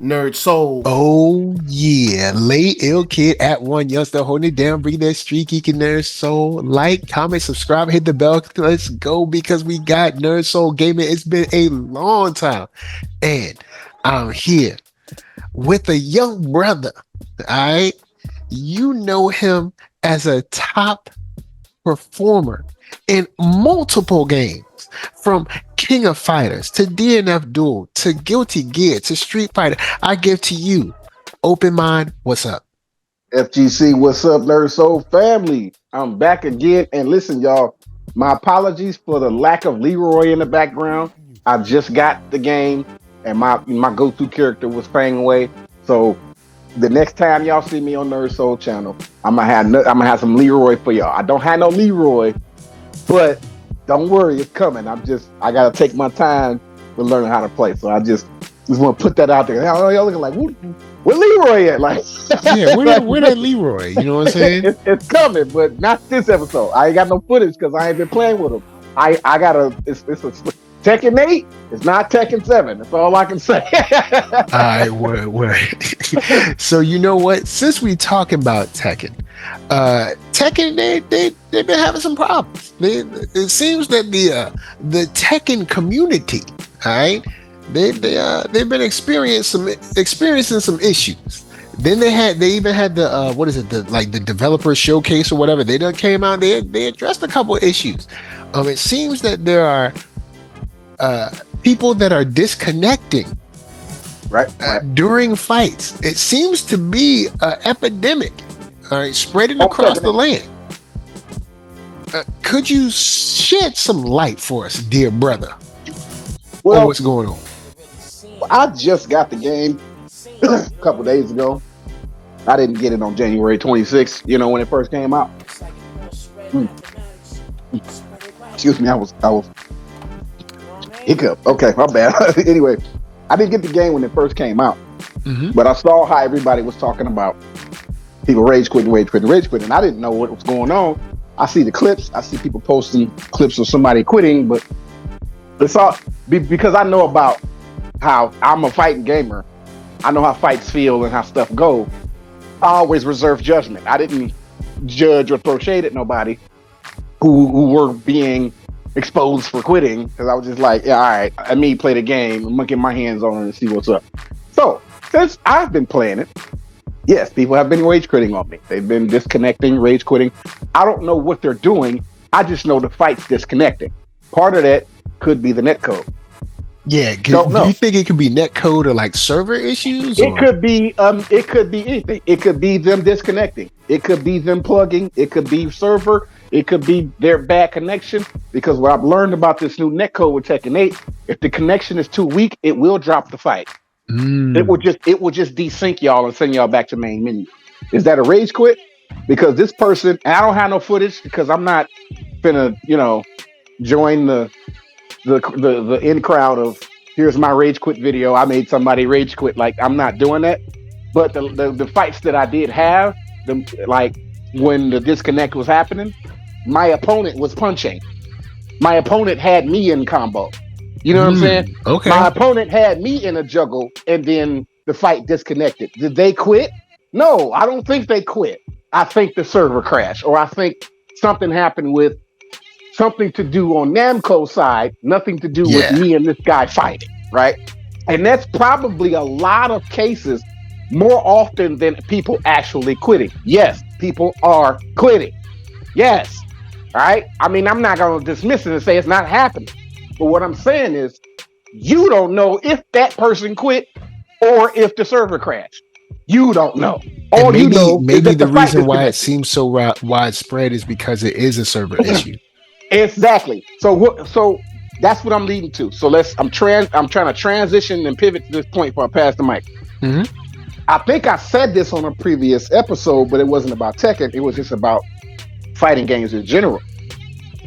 NERDSoul. Oh yeah, late ill kid at OneYoungsta holding it down, bring that StreetGeek and NERDSoul. Like, comment, subscribe, hit the bell. Let's go because we got NERDSoul gaming. It's been a long time, and I'm here with a young brother. All right, you know him as a top performer in multiple games, from King of Fighters to DNF Duel to Guilty Gear to Street Fighter. I give to you, Open Mind. What's up? FGC, what's up, NERDSoul family? I'm back again. And listen, y'all, my apologies for the lack of Leroy in the background. I just got the game, and my go-to character was Fang Wei. So the next time y'all see me on NERDSoul channel, I'm gonna have some Leroy for y'all. I don't have no Leroy, but don't worry, it's coming. I gotta take my time with learning how to play. So I just want to put that out there. Y'all looking like, where Leroy at? Like, Yeah, where that Leroy? You know what I'm saying? it's coming, but not this episode. I ain't got no footage because I ain't been playing with him. I got it's a Tekken 8. It's not Tekken 7. That's all I can say. All right, word. So you know what? Since we talking about Tekken, Tekken they've been having some problems. It seems that the Tekken community, all right, they've been experiencing some issues. Then they even had the what is it, the developer showcase or whatever. They done came out, they addressed a couple of issues. It seems that there are people that are disconnecting right. during fights. It seems to be an epidemic, all right, spreading across the land. Could you shed some light for us, dear brother, on what's going on? I just got the game a couple days ago. I didn't get it on January 26th, when it first came out. Excuse me, I was hiccup. Okay, my bad. Anyway, I didn't get the game when it first came out, but I saw how everybody was talking about people rage quitting, and I didn't know what was going on. I see the clips. I see people posting clips of somebody quitting, but it's all because I know about how I'm a fighting gamer. I know how fights feel and how stuff go. I always reserve judgment. I didn't judge or throw shade at nobody who were being exposed for quitting, because I was just like, yeah, all right, let me play the game. I'm gonna get my hands on it and see what's up. So since I've been playing it, yes, people have been rage quitting on me. They've been disconnecting, rage quitting. I don't know what they're doing. I just know the fight's disconnecting. Part of that could be the netcode. Yeah, do you think it could be netcode or like server issues? It could be anything. It could be them disconnecting. It could be them plugging. It could be server. It could be their bad connection. Because what I've learned about this new netcode with Tekken 8, if the connection is too weak, it will drop the fight. It will just desync y'all and send y'all back to main menu. Is that a rage quit? Because this person, and I don't have no footage because I'm not finna, join the in crowd of here's my rage quit video. I made somebody rage quit. Like, I'm not doing that. But the fights that I did have, like when the disconnect was happening, my opponent was punching. My opponent had me in combo. You know what I'm saying? Okay. My opponent had me in a juggle, and then the fight disconnected. Did they quit? No, I don't think they quit. I think the server crashed, or I think something happened with something to do on Namco's side, nothing to do with me and this guy fighting, right? And that's probably a lot of cases, more often than people actually quitting. Yes, people are quitting. Yes, all right? I mean, I'm not going to dismiss it and say it's not happening. But what I'm saying is, you don't know if that person quit or if the server crashed. You don't know. All maybe, you know maybe the reason why it seems so widespread is because it is a server issue. Exactly. So that's what I'm leading to. So I'm trying to transition and pivot to this point before I pass the mic. I think I said this on a previous episode, but it wasn't about Tekken. It was just about fighting games in general.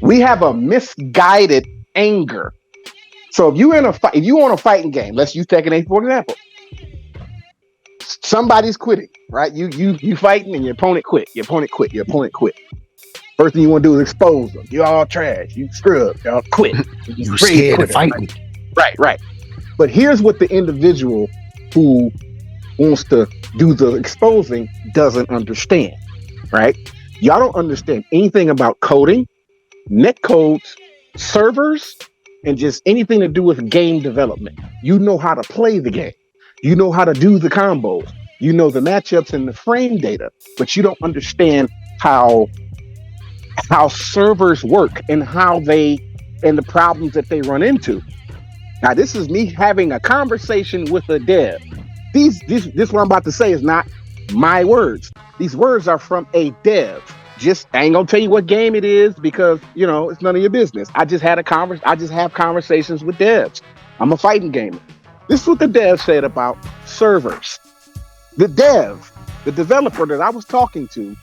We have a misguided anger. So if you on a fighting game, let's use Tekken 8 for example. Somebody's quitting, right? You fighting and your opponent quit. First thing you want to do is expose them. You all trash. You scrub. Y'all quit. You scared to fight me. Right. But here's what the individual who wants to do the exposing doesn't understand, right? Y'all don't understand anything about coding, net codes, servers, and just anything to do with game development. You know how to play the game. You know how to do the combos. You know the matchups and the frame data, but you don't understand how servers work and the problems that they run into. Now, this is me having a conversation with a dev. This what I'm about to say is not my words. These words are from a dev. I ain't gonna tell you what game it is because it's none of your business. I just have conversations with devs. I'm a fighting gamer. This is what the dev said about servers. The developer that I was talking to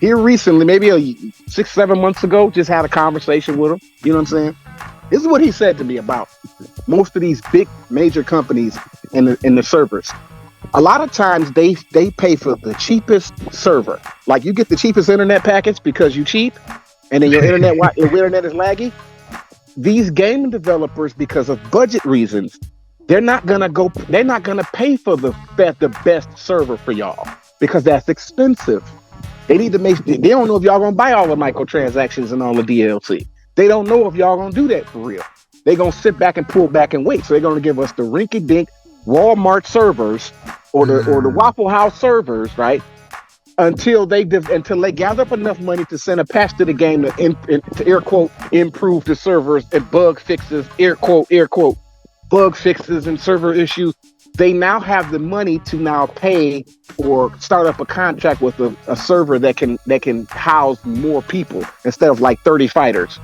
here recently, maybe 6-7 months ago, just had a conversation with him. You know what I'm saying? This is what he said to me about most of these big major companies in the servers. A lot of times they pay for the cheapest server. Like you get the cheapest internet package because you cheap, and then your internet is laggy. These game developers, because of budget reasons, they're not gonna pay for the best server for y'all because that's expensive. They don't know if y'all gonna buy all the microtransactions and all the DLC. They don't know if y'all gonna do that for real. They're gonna sit back and pull back and wait. So they're gonna give us the rinky-dink Walmart servers or the Waffle House servers, right? Until they gather up enough money to send a patch to the game to air quote improve the servers and bug fixes, air quote bug fixes and server issues. They now have the money to now pay or start up a contract with a server that can house more people instead of like 30 fighters.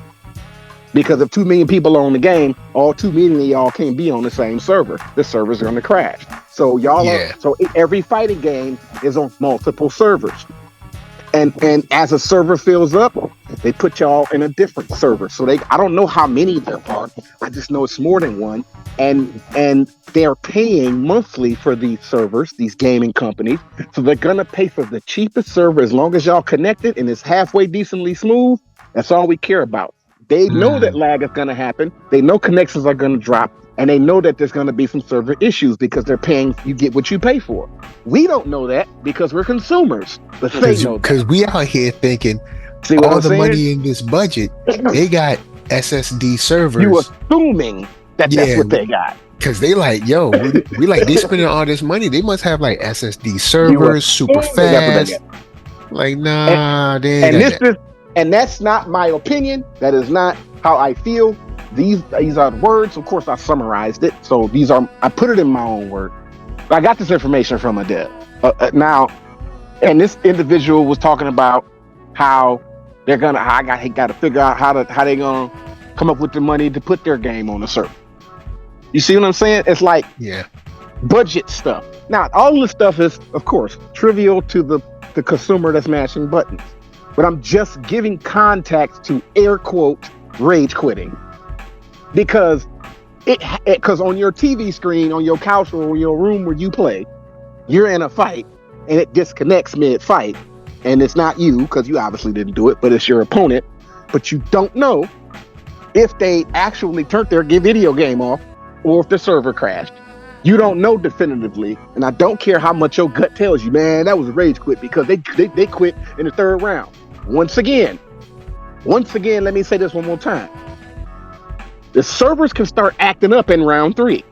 Because if 2 million people are on the game, all 2 million of y'all can't be on the same server. The servers are going to crash. So every fighting game is on multiple servers. And as a server fills up, they put y'all in a different server. So I don't know how many there are. I just know it's more than one. And they're paying monthly for these servers, these gaming companies. So they're going to pay for the cheapest server as long as y'all connected and it's halfway decently smooth. That's all we care about. They know that lag is going to happen. They know connections are going to drop. And they know that there's going to be some server issues because they're paying, you get what you pay for. We don't know that because we're consumers. But they know that. Because we out here thinking all the money in this budget, they got SSD servers. You assuming that's what they got. Because they like, we like, they spending all this money. They must have like SSD servers, super fast. Like, nah, they ain't got that. And that's not my opinion. That is not how I feel. These are words. Of course, I summarized it. So I put it in my own word. I got this information from a dev. Now, and this individual was talking about how he got to figure out how they gonna come up with the money to put their game on the server. You see what I'm saying? It's like budget stuff. Now, all this stuff is, of course, trivial to the consumer that's mashing buttons. But I'm just giving context to air quote rage quitting. Because on your TV screen, on your couch or your room where you play, you're in a fight and it disconnects mid-fight. And it's not you, because you obviously didn't do it, but it's your opponent. But you don't know if they actually turned their video game off or if the server crashed. You don't know definitively. And I don't care how much your gut tells you, man, that was a rage quit because they quit in the third round. Once again, let me say this one more time. The servers can start acting up in round 3.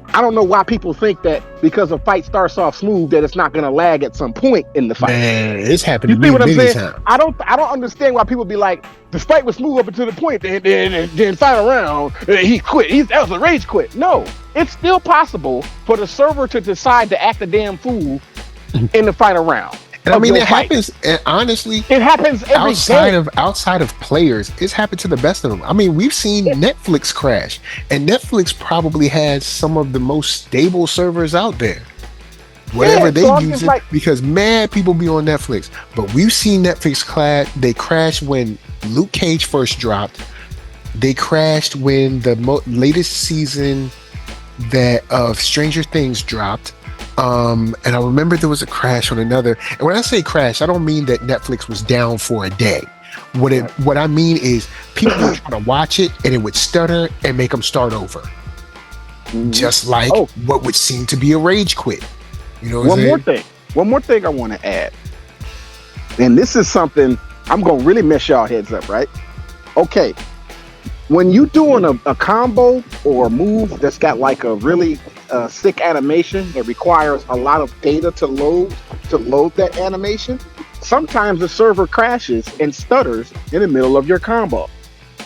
I don't know why people think that because a fight starts off smooth that it's not going to lag at some point in the fight. Man, it's happened to me. You see what I'm saying? Times. I don't understand why people be like, the fight was smooth up until the point, then final round, he quit. That was a rage quit. No, it's still possible for the server to decide to act a damn fool in the final round. And I mean, it happens. And honestly, it happens every day. Outside of players, it's happened to the best of them. I mean, we've seen Netflix crash, and Netflix probably has some of the most stable servers out there. Whatever they use it, because mad people be on Netflix. But we've seen Netflix they crashed when Luke Cage first dropped. They crashed when the latest season of Stranger Things dropped. And I remember there was a crash on another. And when I say crash, I don't mean that Netflix was down for a day. What I mean is people would try to watch it and it would stutter and make them start over. just like what would seem to be a rage quit. You know what I'm saying? One more thing I want to add, and this is something I'm gonna really mess y'all heads up, right? Okay, when you doing a combo or a move that's got like a really sick animation that requires a lot of data to load that animation, sometimes the server crashes and stutters in the middle of your combo.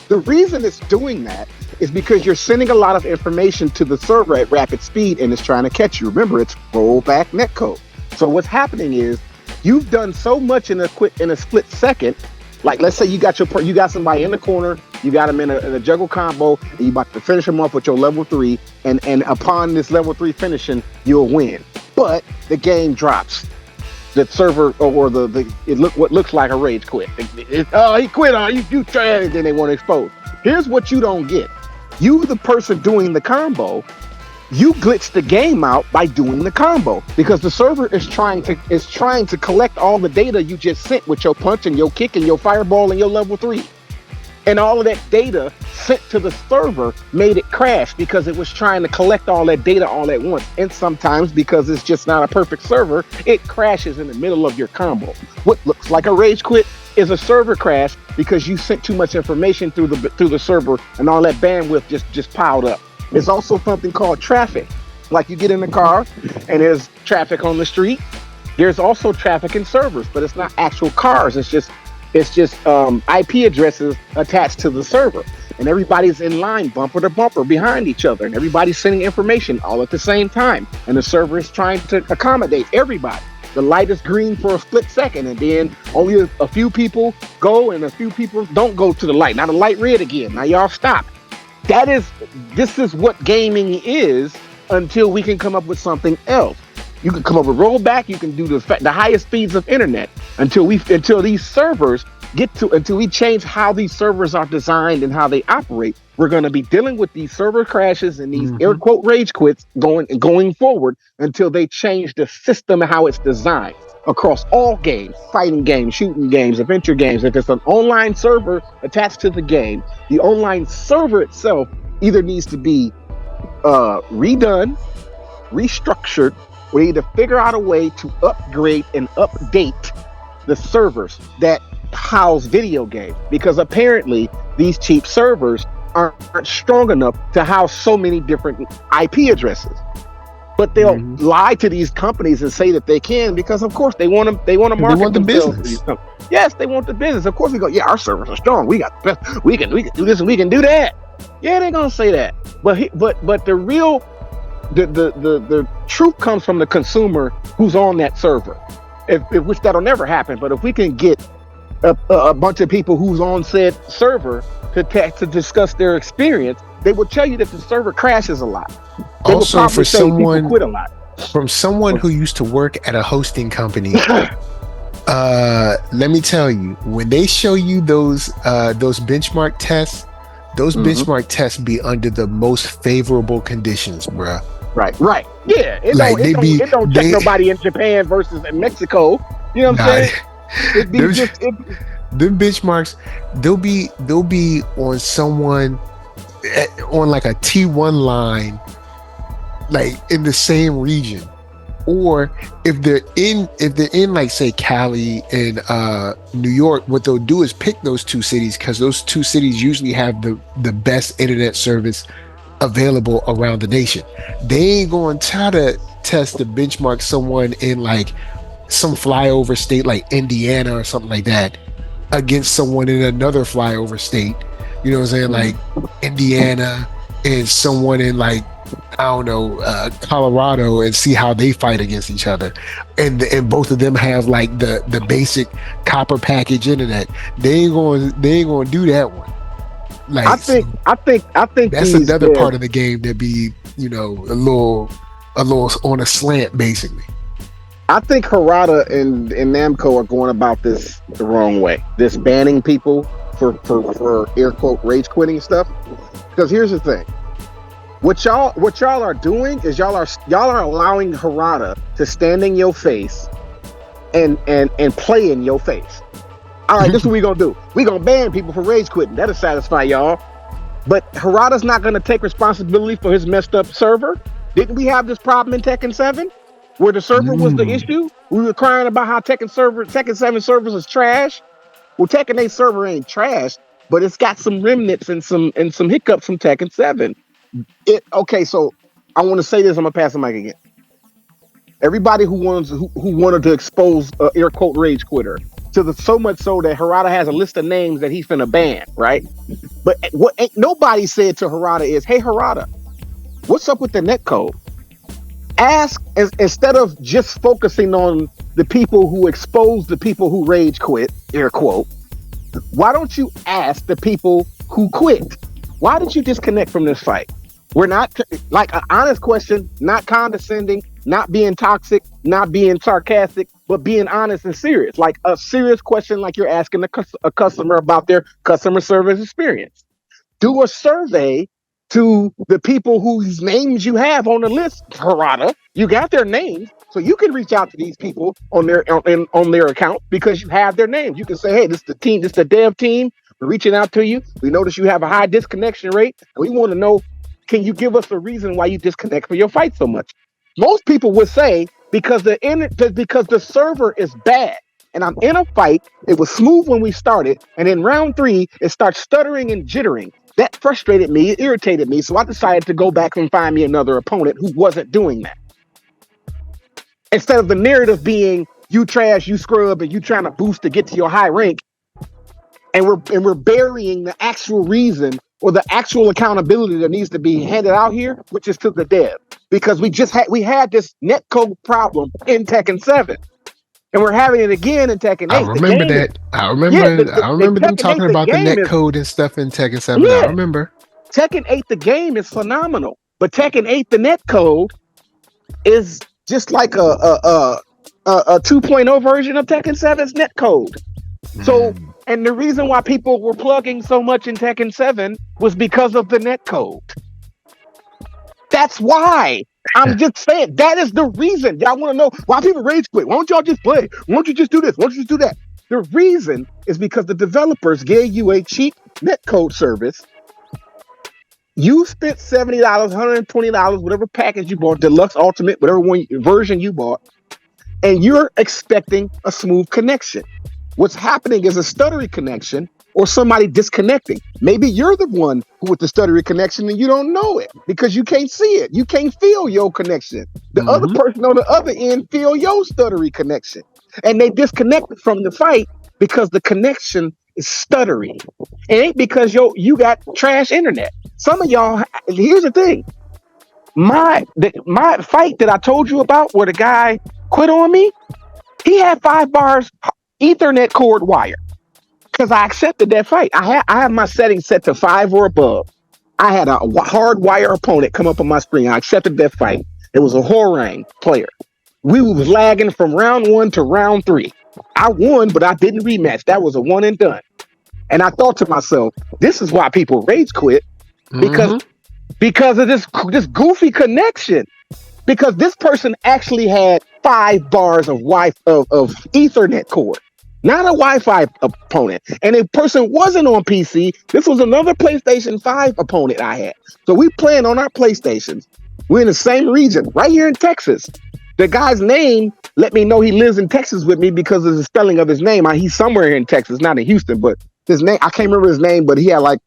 The reason it's doing that is because you're sending a lot of information to the server at rapid speed and it's trying to catch you. Remember, it's rollback netcode. So what's happening is you've done so much in a split second. Like, let's say you got somebody in the corner, you got them in a juggle combo, and you about to finish them off with your level 3, and upon this level 3 finishing, you'll win. But the game drops. The server or what looks like a rage quit. He quit on you try, and then they want to expose. Here's what you don't get. You, the person doing the combo, you glitch the game out by doing the combo because the server is trying to collect all the data you just sent with your punch and your kick and your fireball and your level 3. And all of that data sent to the server made it crash because it was trying to collect all that data all at once. And sometimes because it's just not a perfect server, it crashes in the middle of your combo. What looks like a rage quit is a server crash because you sent too much information through the server and all that bandwidth just piled up. There's also something called traffic. Like you get in the car and there's traffic on the street. There's also traffic in servers, but it's not actual cars. It's just IP addresses attached to the server, and everybody's in line bumper to bumper behind each other, and everybody's sending information all at the same time, and the server is trying to accommodate everybody. The light is green for a split second, and then only a few people go and a few people don't go to the light. Now the light red again. Now y'all stop. This is what gaming is until we can come up with something else. You can come up with rollback. You can do the highest speeds of internet until these servers until we change how these servers are designed and how they operate. We're going to be dealing with these server crashes and these air quote rage quits going forward until they change the system and how it's designed across all games, fighting games, shooting games, adventure games. If it's an online server attached to the game, the online server itself either needs to be redone, restructured. We need to figure out a way to upgrade and update the servers that house video games, because apparently these cheap servers aren't strong enough to house so many different IP addresses. But they'll lie to these companies and say that they can because, of course, they want to market the themselves. business. Yes, they want the business. Of course, we go. Yeah, our servers are strong. We got the best. We can do this and we can do that. Yeah, they're gonna say that. But the real the truth comes from the consumer who's on that server. Which that'll never happen. But if we can get a bunch of people who's on said server to discuss their experience, they will tell you that the server crashes a lot. They also, for someone quit a lot. From someone who used to work at a hosting company, let me tell you, when they show you those benchmark tests, those benchmark tests be under the most favorable conditions, bruh. Right. Yeah, it don't check nobody in Japan versus in Mexico. You know what I'm saying? Them benchmarks, they'll be on someone on like a T1 line, like in the same region, or if they're in like say Cali and New York, what they'll do is pick those two cities because those two cities usually have the best internet service available around the nation. They ain't going to try to test the benchmark someone in like some flyover state like Indiana or something like that against someone in another flyover state. You know what I'm saying? Like Indiana and someone in like, I don't know, Colorado, and see how they fight against each other. And both of them have like the basic copper package internet. They ain't going to do that one. Like, I think that's another part of the game that be, you know, a little on a slant, basically. I think Harada and Namco are going about this the wrong way. This banning people for air quote rage quitting stuff. Because here's the thing. What y'all are doing is y'all are allowing Harada to stand in your face and play in your face. All right, this is what we gonna do. We gonna ban people for rage quitting. That'll satisfy y'all. But Harada's not going to take responsibility for his messed up server. Didn't we have this problem in Tekken 7? Where the server was the issue? We were crying about how Tekken 7 servers is trash. Well, Tekken 8 server ain't trash, but it's got some remnants and some hiccups from Tekken 7. Okay, so I want to say this, I'm gonna pass the mic again. Everybody who wanted to expose air quote rage quitter so much so that Harada has a list of names that he's finna ban, right? But what ain't nobody said to Harada is, hey Harada, what's up with the netcode? Ask, instead of just focusing on the people who expose the people who rage quit, air quote, why don't you ask the people who quit? Why did you disconnect from this fight? We're not, like, an honest question, not condescending, not being toxic, not being sarcastic, but being honest and serious. Like a serious question, like you're asking a customer about their customer service experience. Do a survey to the people whose names you have on the list, Harada. You got their names, so you can reach out to these people on their account because you have their names. You can say, hey, this is the team, this is the dev team. We're reaching out to you. We notice you have a high disconnection rate, and we want to know, can you give us a reason why you disconnect from your fight so much? Most people would say because the server is bad. And I'm in a fight. It was smooth when we started, and in round 3, it starts stuttering and jittering. That frustrated me, it irritated me, so I decided to go back and find me another opponent who wasn't doing that. Instead of the narrative being you trash, you scrub, and you trying to boost to get to your high rank, and we're burying the actual reason or the actual accountability that needs to be handed out here, which is to the dev, because we had this netcode problem in Tekken 7. And we're having it again in Tekken 8. I remember that. I remember them talking about the netcode and stuff in Tekken 7. Yeah, I remember. Tekken 8, the game is phenomenal. But Tekken 8, the netcode is just like a 2.0 version of Tekken 7's netcode. So, and the reason why people were plugging so much in Tekken 7 was because of the netcode. That's why. I'm just saying, that is the reason. Y'all want to know why people rage quit. Why don't y'all just play? Why don't you just do this? Why don't you just do that? The reason is because the developers gave you a cheap netcode service. You spent $70, $120, whatever package you bought, deluxe, ultimate, whatever version you bought, and you're expecting a smooth connection. What's happening is a stuttery connection or somebody disconnecting. Maybe you're the one who with the stuttery connection and you don't know it because you can't see it. You can't feel your connection. The other person on the other end feel your stuttery connection. And they disconnect from the fight because the connection is stuttery. It ain't because you got trash internet. Some of y'all, here's the thing. My fight that I told you about where the guy quit on me, he had 5 bars Ethernet cord wire. Because I accepted that fight. I have my settings set to 5 or above. I had a hard wire opponent come up on my screen. I accepted that fight. It was a Horang player. We was lagging from round 1 to round 3. I won, but I didn't rematch. That was a one and done. And I thought to myself, this is why people rage quit because of this goofy connection. Because this person actually had 5 bars of Ethernet cord. Not a Wi-Fi opponent. And a person wasn't on PC. This was another PlayStation 5 opponent I had. So we playing on our PlayStations. We're in the same region, right here in Texas. The guy's name let me know he lives in Texas with me because of the spelling of his name. He's somewhere here in Texas, not in Houston, but his name, I can't remember his name, but he had like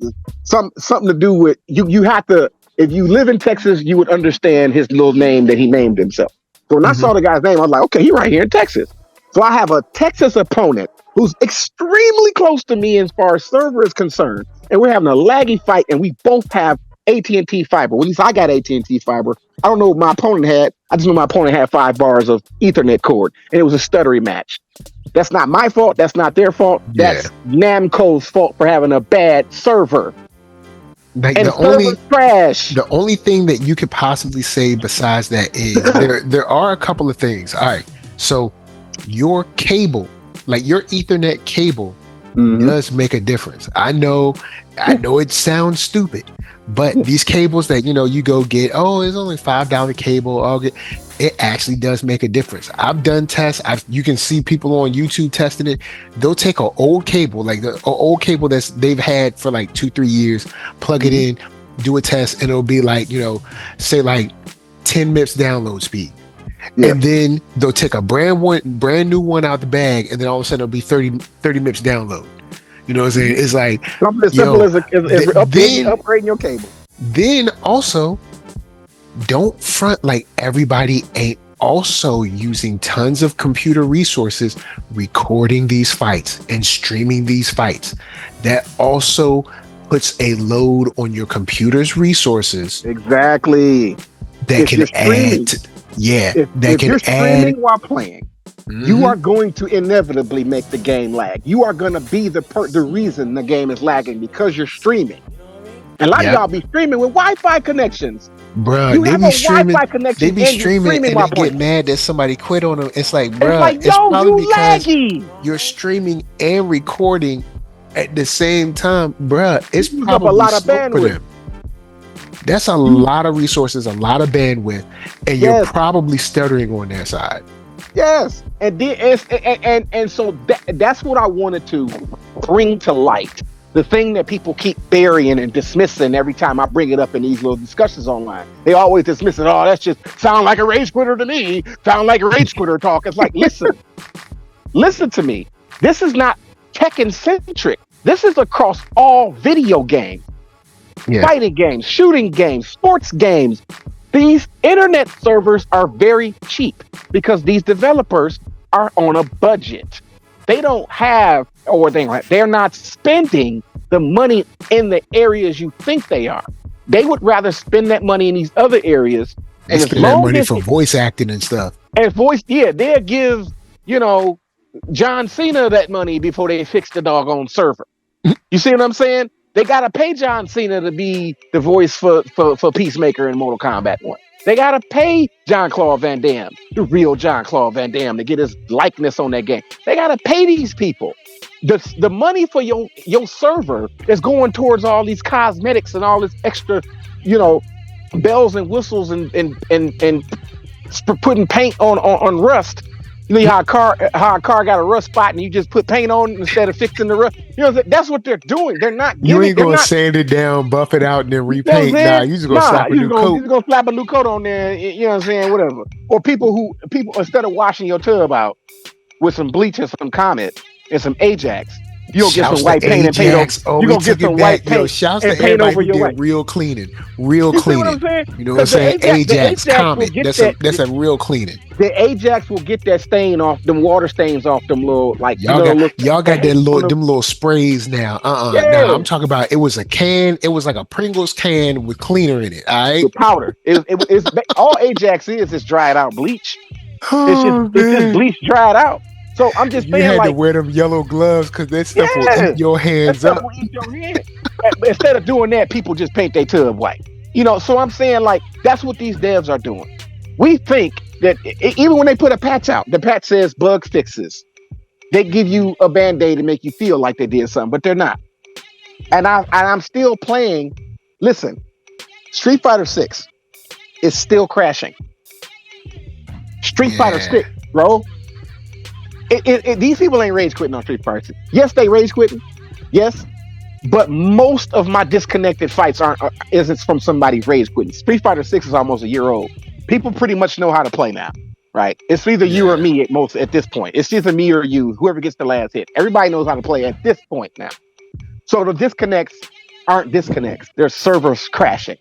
something to do with, you have to, if you live in Texas, you would understand his little name that he named himself. So when I saw the guy's name, I was like, okay, he's right here in Texas. So I have a Texas opponent who's extremely close to me as far as server is concerned. And we're having a laggy fight and we both have AT&T fiber. Well, at least I got AT&T fiber. I don't know what my opponent had. I just know my opponent had 5 bars of Ethernet cord and it was a stuttery match. That's not my fault. That's not their fault. That's Namco's fault for having a bad server. Like and the only thing that you could possibly say besides that is there are a couple of things. All right. So your cable, like your Ethernet cable, does make a difference. I know it sounds stupid, But these cables that you go get, oh, it's only $5 cable. It actually does make a difference. I've done tests. You can see people on YouTube testing it. They'll take an old cable, like the old cable they've had for like 2-3 years, plug it in, do a test, and it'll be like, say like 10 MIPS download speed. Yeah. And then they'll take a brand new one out the bag, and then all of a sudden it'll be 30 MIPS download. You know what I'm saying? It's like something as simple as upgrading your cable. Then also, don't front like everybody ain't also using tons of computer resources recording these fights and streaming these fights. That also puts a load on your computer's resources. Exactly. That can add. If you're streaming while playing, you are going to inevitably make the game lag. You are going to be the reason the game is lagging because you're streaming. And a lot of y'all be streaming with Wi-Fi connections. Bruh, you have a Wi-Fi connection. They be streaming and they get mad that somebody quit on them. It's like, bruh, it's probably because laggy. You're streaming and recording at the same time. Bruh, it's probably a lot of bandwidth for them. That's a lot of resources, a lot of bandwidth, and you're probably stuttering on their side. Yes, and so that's what I wanted to bring to light. The thing that people keep burying and dismissing every time I bring it up in these little discussions online. They always dismiss it. Oh, that's just sound like a rage quitter to me. Sound like a rage quitter talk. It's like, listen to me. This is not Tekken centric. This is across all video games, fighting games, shooting games, sports games. These internet servers are very cheap because these developers are on a budget. They don't have, they're not spending the money in the areas you think they are. They would rather spend that money in these other areas. They spend that money for voice acting and stuff. And they'll give, John Cena that money before they fix the doggone server. You see what I'm saying? They got to pay John Cena to be the voice for Peacemaker in Mortal Kombat 1. They got to pay Jean-Claude Van Damme, the real Jean-Claude Van Damme, to get his likeness on that game. They got to pay these people. The money for your server is going towards all these cosmetics and all this extra, bells and whistles and putting paint on rust. You know how a car got a rust spot and you just put paint on instead of fixing the rust. That's what they're doing. They're not. You ain't gonna sand it down, buff it out, and then repaint. Nah, you just gonna slap a new coat. You just gonna slap a new coat on there. You know what I'm saying? Whatever. Or people instead of washing your tub out with some bleach and some Comet and some Ajax, you gonna get some white paint and paint over. You gonna get some white paint and paint over your white. Real cleaning. You know what I'm saying? Ajax Comet. That's a real cleaning. The Ajax will get that stain off, them water stains off them little y'all got them little sprays now. Now I'm talking about it was a can. It was like a Pringles can with cleaner in it. All right, with powder. It's all Ajax is dried out bleach. It's just bleach dried out. So I'm just saying, you had to wear them yellow gloves because that stuff will eat your hands up. Instead of doing that, people just paint their tub white. So I'm saying, like, that's what these devs are doing. We think that even when they put a patch out, the patch says bug fixes. They give you a Band-Aid to make you feel like they did something, but they're not. And I'm still playing. Listen, Street Fighter 6 is still crashing. Street Fighter 6, bro. These people ain't rage quitting on Street Fighter 6. Yes, they rage quitting. Yes. But most of my disconnected fights isn't from somebody rage quitting. Street Fighter 6 is almost a year old. People pretty much know how to play now, right? It's either you or me at this point. It's either me or you, whoever gets the last hit. Everybody knows how to play at this point now. So the disconnects aren't disconnects. They're servers crashing.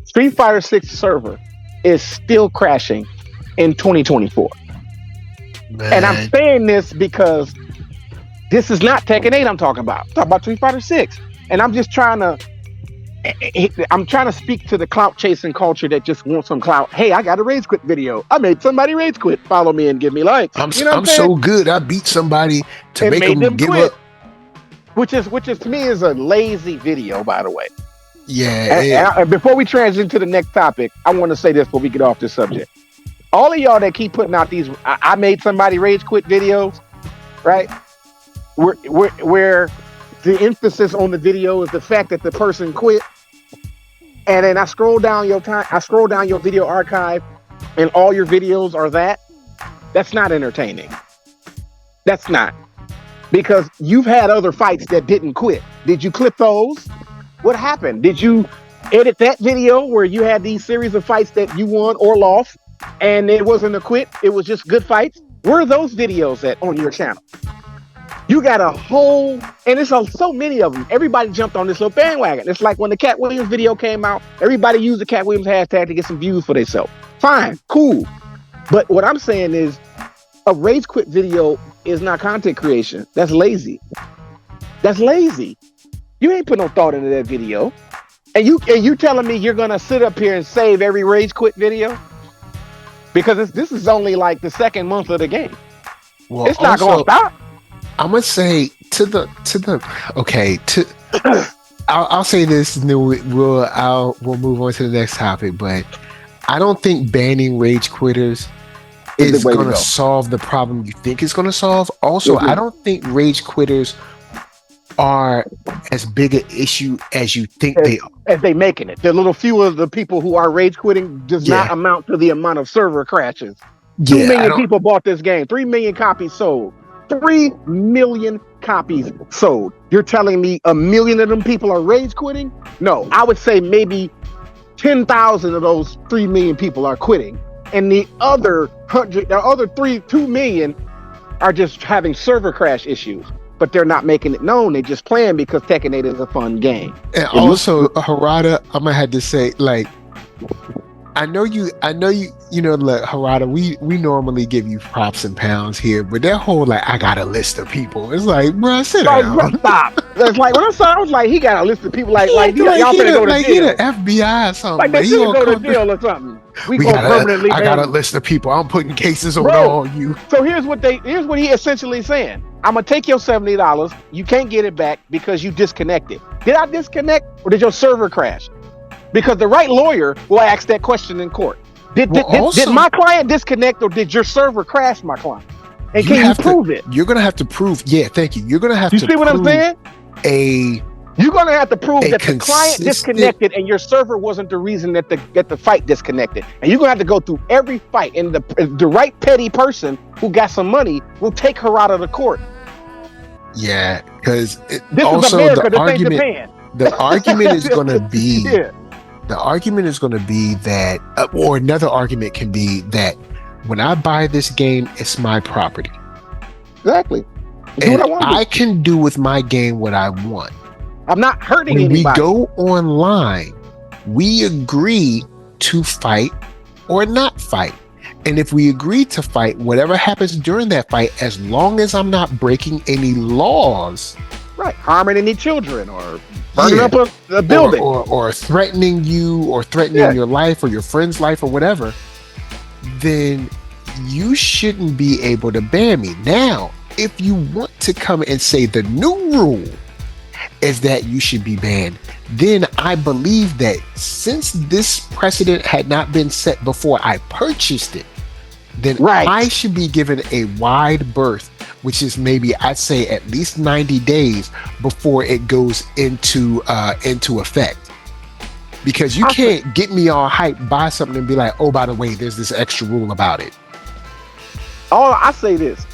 Street Fighter 6 server is still crashing in 2024. Man. And I'm saying this because this is not Tekken 8 I'm talking about. I'm talking about Street Fighter 6. And I'm just trying to speak to the clout chasing culture that just wants some clout. Hey, I got a rage quit video. I made somebody rage quit. Follow me and give me likes. I'm so good. I beat somebody to make them give quit. Up. Which is to me is a lazy video, by the way. Yeah. And before we transition to the next topic, I want to say this before we get off this subject. All of y'all that keep putting out these I made somebody rage quit videos, right? Where the emphasis on the video is the fact that the person quit. and then I scroll down your video archive, and all your videos are that's not entertaining. That's not. Because you've had other fights that didn't quit. Did you clip those? What happened? Did you edit that video where you had these series of fights that you won or lost, and it wasn't a quit, it was just good fights? Where are those videos at on your channel? You got a whole, and there's so many of them. Everybody jumped on this little bandwagon. It's like when the Cat Williams video came out, everybody used the Cat Williams hashtag to get some views for themselves. Fine, cool. But what I'm saying is, a rage quit video is not content creation. That's lazy. That's lazy. You ain't put no thought into that video. And you telling me you're gonna sit up here and save every rage quit video? Because this is only like the second month of the game. Well, it's not gonna stop. I'm gonna say I'll say this, and then we'll move on to the next topic. But I don't think banning rage quitters is going to solve the problem you think it's going to solve. Also, I don't think rage quitters are as big an issue as you think they are. As they making it. The little few of the people who are rage quitting does not amount to the amount of server crashes. 2 million people bought this game. 3 million copies sold. 3 million copies sold. You're telling me 1 million of them people are rage quitting? No, I would say maybe 10,000 of those 3 million people are quitting. And the other 2 million are just having server crash issues, but they're not making it known. They're just playing because Tekken 8 is a fun game. And also, Harada, I'm gonna have to say, like, I know you, look, Harada, we normally give you props and pounds here, but that whole, like, I got a list of people. It's like, bro, sit down. Stop. It's like, when I saw, I was like, he got a list of people, y'all finna go to jail. He the FBI or something. Like, they finna go to jail or something. I got a list of people. I'm putting cases on all you. So here's what he essentially saying. I'm gonna take your $70. You can't get it back because you disconnected. Did I disconnect or did your server crash? Because the right lawyer will ask that question in court. Did my client disconnect or did your server crash my client? And can you prove it? You're gonna have to prove. Yeah, thank you. You're gonna have to. You see what I'm saying? You're gonna have to prove that the client disconnected and your server wasn't the reason that the fight disconnected. And you're gonna have to go through every fight. And the right petty person who got some money will take her out of the court. Yeah, because this is America. This ain't Japan. The argument is gonna be. The argument is going to be that, or another argument can be that when I buy this game, it's my property. Exactly. And I can do with my game what I want. I'm not hurting anybody. When we go online, we agree to fight or not fight. And if we agree to fight, whatever happens during that fight, as long as I'm not breaking any laws. Right. Harming any children or burning up a building. Or threatening you or threatening your life or your friend's life or whatever, then you shouldn't be able to ban me. Now, if you want to come and say the new rule is that you should be banned, then I believe that since this precedent had not been set before I purchased it, then I should be given a wide berth, which is maybe I'd say at least 90 days before it goes into effect. Because you can't get me all hyped, buy something and be like, oh, by the way, there's this extra rule about it. Oh, I say this.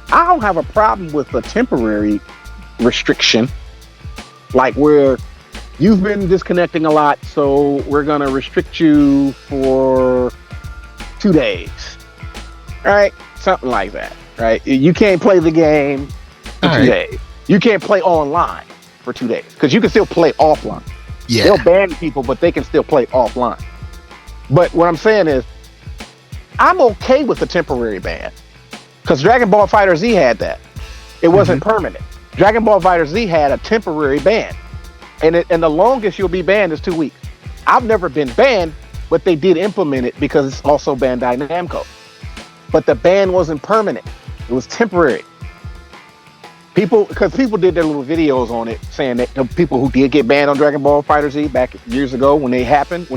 I don't have a problem with a temporary restriction, like where you've been disconnecting a lot, so we're going to restrict you for 2 days. Right? Something like that. Right? You can't play the game for 2 days. You can't play online for 2 days because you can still play offline. Yeah. They'll ban people, but they can still play offline. But what I'm saying is, I'm okay with the temporary ban because Dragon Ball FighterZ had that. It wasn't permanent. Dragon Ball FighterZ had a temporary ban, and the longest you'll be banned is 2 weeks. I've never been banned, but they did implement it because it's also Bandai Namco. But the ban wasn't permanent. It was temporary. Because people did their little videos on it saying that the people who did get banned on Dragon Ball FighterZ back years ago when it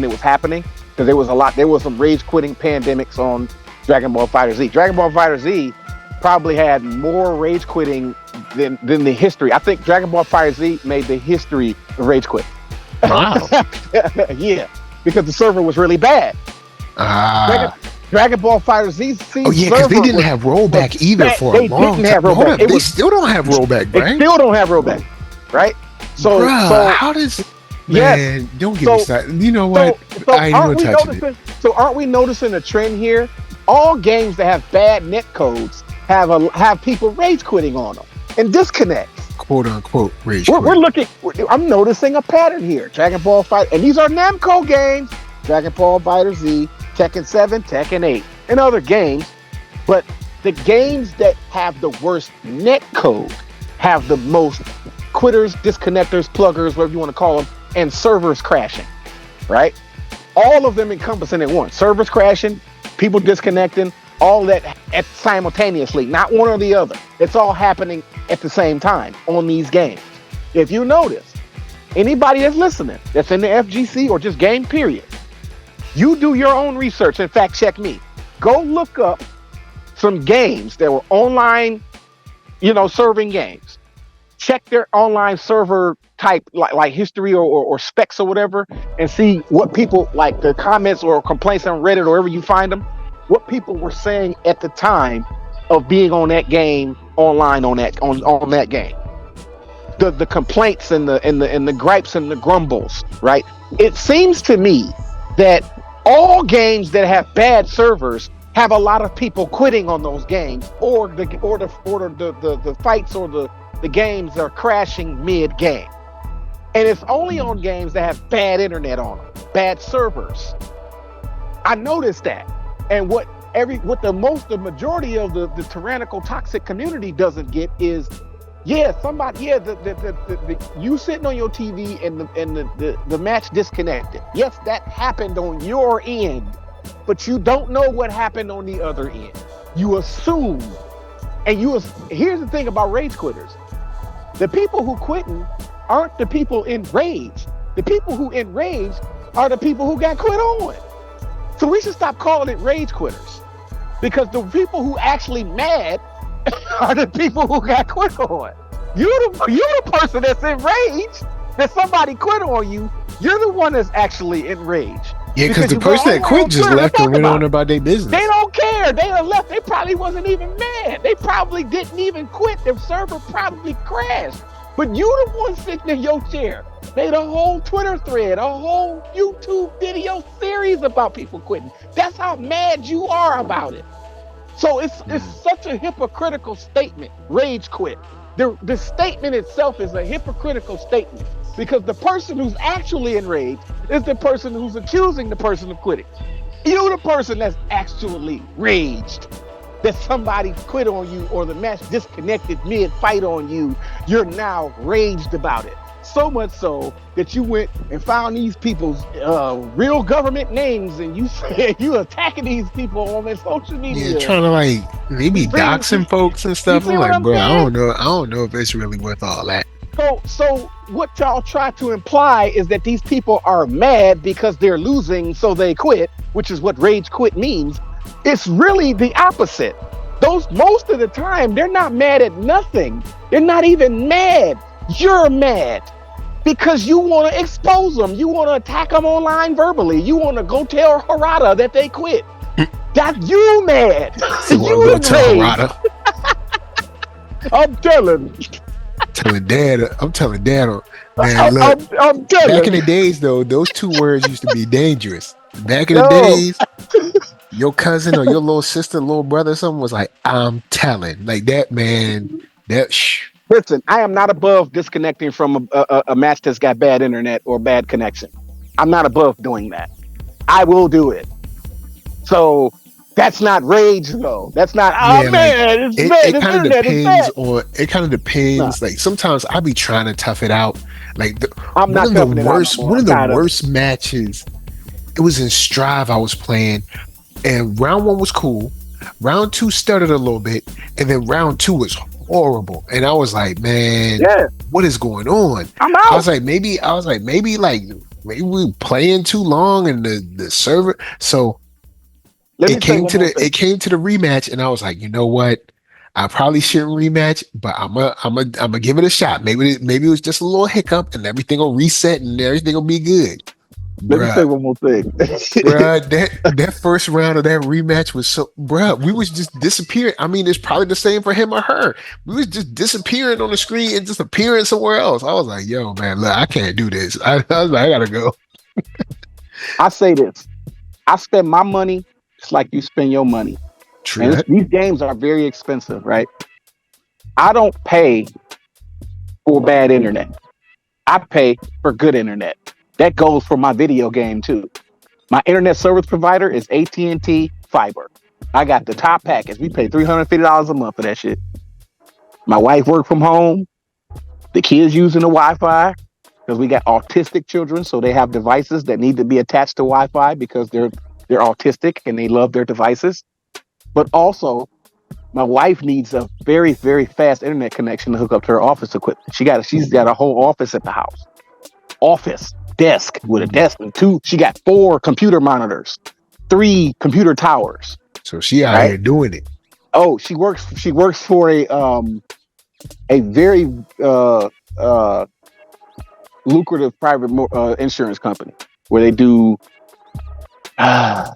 was happening, because there was some rage quitting pandemics on Dragon Ball FighterZ. Dragon Ball FighterZ probably had more rage quitting than the history. I think Dragon Ball FighterZ made the history of rage quit. Wow. Yeah, because the server was really bad. Dragon Ball Fighter Z. Oh yeah, because they didn't have rollback either for a long time. Hold up, they still don't have rollback, right? They still don't have rollback, right? So, how does? Man, don't get me started. You know what? I ain't gonna touch it. So aren't we noticing a trend here? All games that have bad net codes have people rage quitting on them and disconnects. "Quote unquote" rage. I'm noticing a pattern here. Dragon Ball Fighter, and these are Namco games. Dragon Ball Fighter Z, Tekken 7, Tekken 8, and other games. But the games that have the worst net code have the most quitters, disconnectors, pluggers, whatever you want to call them, and servers crashing, right? All of them encompassing at once. Servers crashing, people disconnecting, all that simultaneously, not one or the other. It's all happening at the same time on these games. If you notice, anybody that's listening, that's in the FGC or just game period, you do your own research and fact check me. Go look up some games that were online, serving games. Check their online server type, like history or specs or whatever, and see what people, like the comments or complaints on Reddit or wherever you find them, what people were saying at the time of being on that game, online on that game. The complaints and the gripes and the grumbles, right? It seems to me that all games that have bad servers have a lot of people quitting on those games, or the fights or the games are crashing mid-game. And it's only on games that have bad internet on them, bad servers. I noticed that. And what the majority of the tyrannical toxic community doesn't get is, you sitting on your TV and the match disconnected. Yes, that happened on your end, but you don't know what happened on the other end. You assume. And here's the thing about rage quitters. The people who quitting aren't the people enraged. The people who enraged are the people who got quit on. So we should stop calling it rage quitters, because the people who actually mad are the people who got quit on. You're the person that's enraged that somebody quit on you. You're the one that's actually enraged. Yeah, because the person that quit just left and went on about their business. They don't care. They done left. They probably wasn't even mad. They probably didn't even quit. Their server probably crashed. But you the one sitting in your chair. Made a whole Twitter thread, a whole YouTube video series about people quitting. That's how mad you are about it. So it's such a hypocritical statement. Rage quit. The statement itself is a hypocritical statement, because the person who's actually enraged is the person who's accusing the person of quitting. You're the person that's actually raged that somebody quit on you or the match disconnected mid-fight on you. You're now raged about it. So much so that you went and found these people's real government names, and you attacking these people on their social media. Yeah, trying to maybe doxing folks and stuff. I'm like, bro, I don't know if it's really worth all that. So what y'all try to imply is that these people are mad because they're losing, so they quit, which is what rage quit means. It's really the opposite. Most of the time, they're not mad at nothing. They're not even mad. You're mad because you want to expose them. You want to attack them online verbally. You want to go tell Harada that they quit. That you mad. So you want to tell Harada? I'm telling Dad. Man, look, I'm telling. Back in the days, though, those two words used to be dangerous. Back in the days, your cousin or your little sister, little brother, something was like, I'm telling. Like that, man. Listen, I am not above disconnecting from a match that's got bad internet or bad connection. I'm not above doing that. I will do it. So that's not rage, though. That's not, man, it's bad. It kind of depends on, it kind of depends. Like sometimes I be trying to tough it out. Like one of the worst matches, it was in Strive I was playing, and round 1 was cool. Round 2 stuttered a little bit, and then round 2 was horrible. And I was like, man, what is going on? I'm out. I was like, maybe we playing too long and the server. So it came to the rematch, and I was like, you know what? I probably shouldn't rematch, but I'm a give it a shot. Maybe it was just a little hiccup, and everything will reset, and everything will be good, Let me say bruh. one more thing. Bruh, that first round of that rematch was so, bruh, we was just disappearing. I mean, it's probably the same for him or her. We was just disappearing on the screen and just appearing somewhere else. I was like, yo, man, look, I can't do this. I was like, I gotta go. I say this. I spend my money just like you spend your money. True And that. these games are very expensive, right? I don't pay for bad internet. I pay for good internet. That goes for my video game too. My internet service provider is AT&T Fiber. I got the top package. We pay $350 a month for that shit. My wife worked from home. The kids using the Wi-Fi because we got autistic children, so they have devices that need to be attached to Wi-Fi because they're autistic and they love their devices. But also, my wife needs a very, very fast internet connection to hook up to her office equipment. She's got a whole office at the house. Office, desk with a desk and two. She got 4 computer monitors, 3 computer towers. So she out Right? here doing it. Oh, she works for a very lucrative private insurance company where they do. I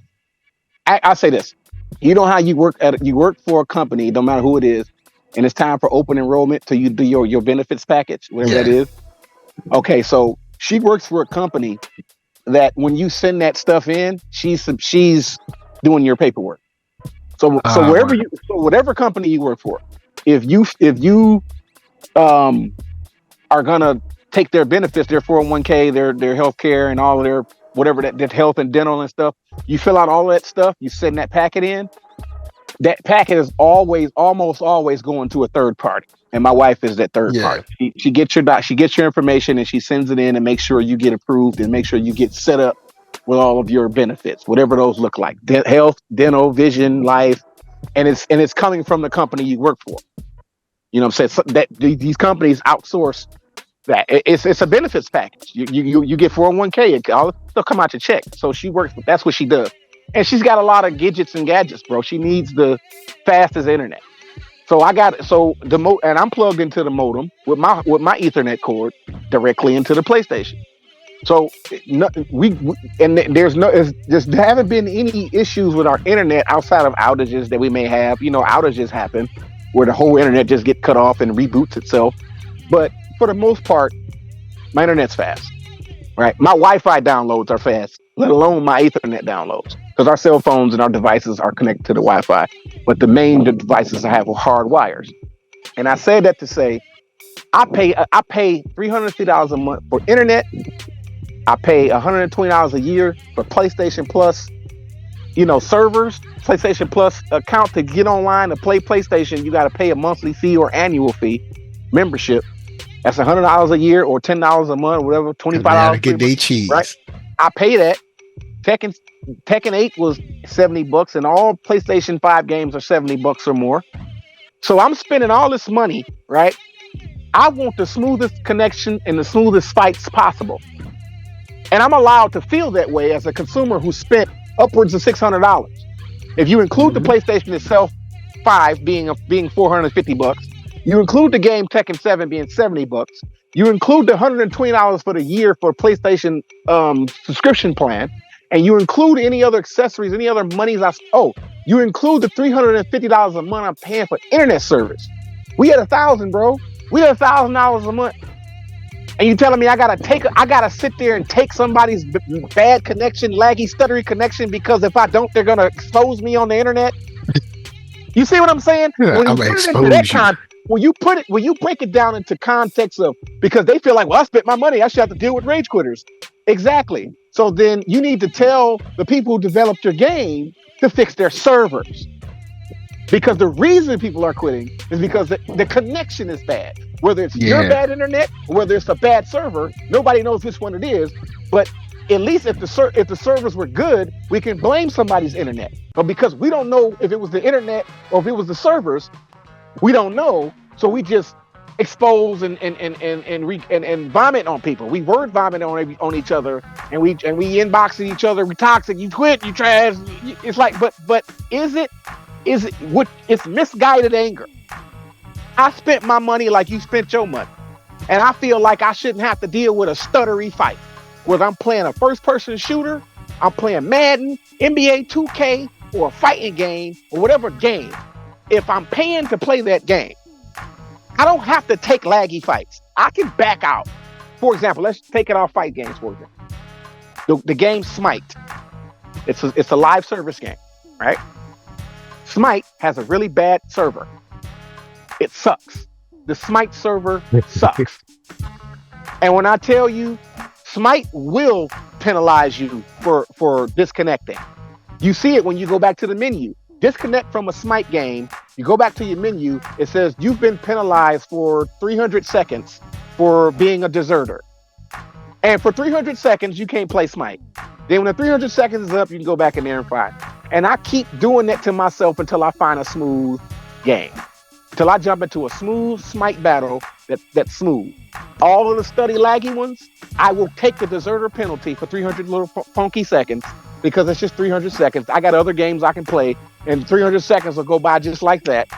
say this. You know how you work for a company, no matter who it is, and it's time for open enrollment to you do your benefits package, whatever that is. Okay, so she works for a company that when you send that stuff in, she's doing your paperwork. So whatever company you work for, if you are gonna take their benefits, their 401k, their health care, and all of their whatever that health and dental and stuff, you fill out all that stuff, you send that packet in. That packet is almost always going to a third party, and my wife is that third party. She gets your information and she sends it in and makes sure you get approved and make sure you get set up with all of your benefits, whatever those look like, health, dental, vision, life, and it's coming from the company you work for. You know what I'm saying? So that these companies outsource that. It's a benefits package. You get 401k, they'll come out your check. So she works. That's what she does. And she's got a lot of gadgets and gadgets, bro. She needs the fastest internet. So and I'm plugged into the modem with my Ethernet cord directly into the PlayStation. So there haven't been any issues with our internet outside of outages that we may have. You know, outages happen where the whole internet just get cut off and reboots itself. But for the most part, my internet's fast. Right? My Wi-Fi downloads are fast, let alone my Ethernet downloads. Because our cell phones and our devices are connected to the Wi-Fi, but the main devices I have are hard wires. And I say that to say, I pay $350 a month for internet. I pay $120 a year for PlayStation Plus, servers. PlayStation Plus account to get online to play PlayStation. You got to pay a monthly fee or annual fee membership. That's $100 a year or $10 a month, or whatever. $25 to get their cheese. Right? I pay that. Tekken 8 was $70, and all PlayStation 5 games are $70 or more. So I'm spending all this money, right? I want the smoothest connection and the smoothest fights possible. And I'm allowed to feel that way as a consumer who spent upwards of $600. If you include the PlayStation itself, 5 being $450, you include the game Tekken 7 being $70, you include the $120 for the year for PlayStation subscription plan, and you include any other accessories, any other monies you include the $350 a month I'm paying for internet service. We had $1,000, bro. We had $1,000 a month. And you telling me I gotta sit there and take somebody's bad connection, laggy, stuttery connection, because if I don't, they're gonna expose me on the internet? You see what I'm saying? When you break it down into context of, because they feel like, well, I spent my money, I should have to deal with rage quitters. Exactly. So then you need to tell the people who developed your game to fix their servers. Because the reason people are quitting is because the connection is bad. Whether it's your bad internet or whether it's a bad server, nobody knows which one it is. But at least if the servers were good, we can blame somebody's internet. But because we don't know if it was the internet or if it was the servers, we don't know. So we just expose and vomit on people. We word vomit on each other, and we inbox at each other. We toxic. You quit. You trash. It's like, but is it what? It's misguided anger. I spent my money like you spent your money. And I feel like I shouldn't have to deal with a stuttery fight. Whether I'm playing a first-person shooter, I'm playing Madden, NBA 2K, or a fighting game, or whatever game. If I'm paying to play that game, I don't have to take laggy fights. I can back out. For example, let's take it off fight games, for example. The game Smite. It's a live service game, right? Smite has a really bad server. It sucks. The Smite server sucks. And when I tell you, Smite will penalize you for disconnecting. You see it when you go back to the menu. Disconnect from a Smite game. You go back to your menu. It says you've been penalized for 300 seconds for being a deserter. And for 300 seconds, you can't play Smite. Then when the 300 seconds is up, you can go back in there and fight. And I keep doing that to myself until I find a smooth game. Until I jump into a smooth Smite battle that's smooth. All of the study laggy ones, I will take the deserter penalty for 300 little funky seconds because it's just 300 seconds. I got other games I can play, and 300 seconds will go by just like that.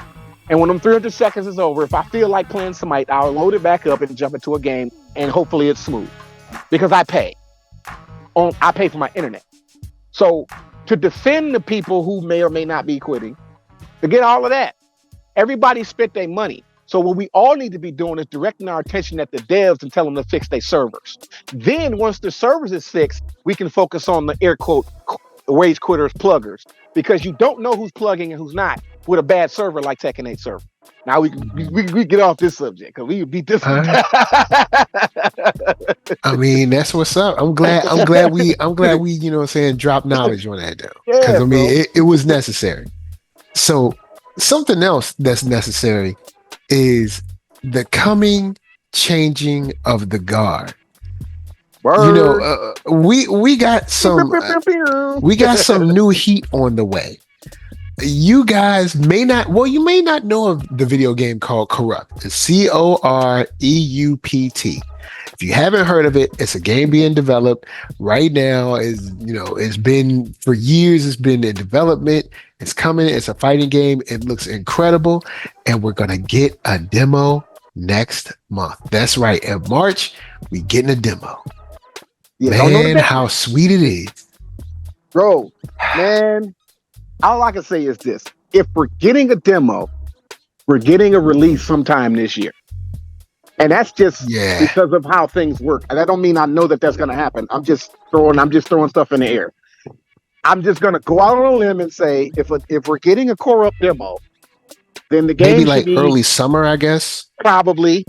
And when them 300 seconds is over, if I feel like playing Smite, I'll load it back up and jump into a game, and hopefully it's smooth. Because I pay. I pay for my internet. So to defend the people who may or may not be quitting, to get all of that, everybody spent their money. So what we all need to be doing is directing our attention at the devs and tell them to fix their servers. Then once the servers is fixed, we can focus on the air quote wage quitters pluggers, because you don't know who's plugging and who's not with a bad server like Tekken 8 server. Now we get off this subject because we beat this one. I mean, that's what's up. I'm glad we, you know what I'm saying, drop knowledge on that though. Because I mean, it was necessary. So something else that's necessary is the changing of the guard. Word. You know, we got some new heat on the way. You guys may not know of the video game called Coreupt. It's Coreupt. If you haven't heard of it, it's a game being developed right now. It's been for years. It's been in development. It's coming. It's a fighting game. It looks incredible, and we're gonna get a demo next month. That's right. In March, we getting a demo. Yeah, man, how sweet it is, bro. Man, all I can say is this: if we're getting a demo, we're getting a release sometime this year. And that's just because of how things work. And I don't mean I know that that's going to happen. I'm just throwing stuff in the air. I'm just going to go out on a limb and say, if we're getting a Coreupt demo, then the game maybe like early summer, I guess. Probably.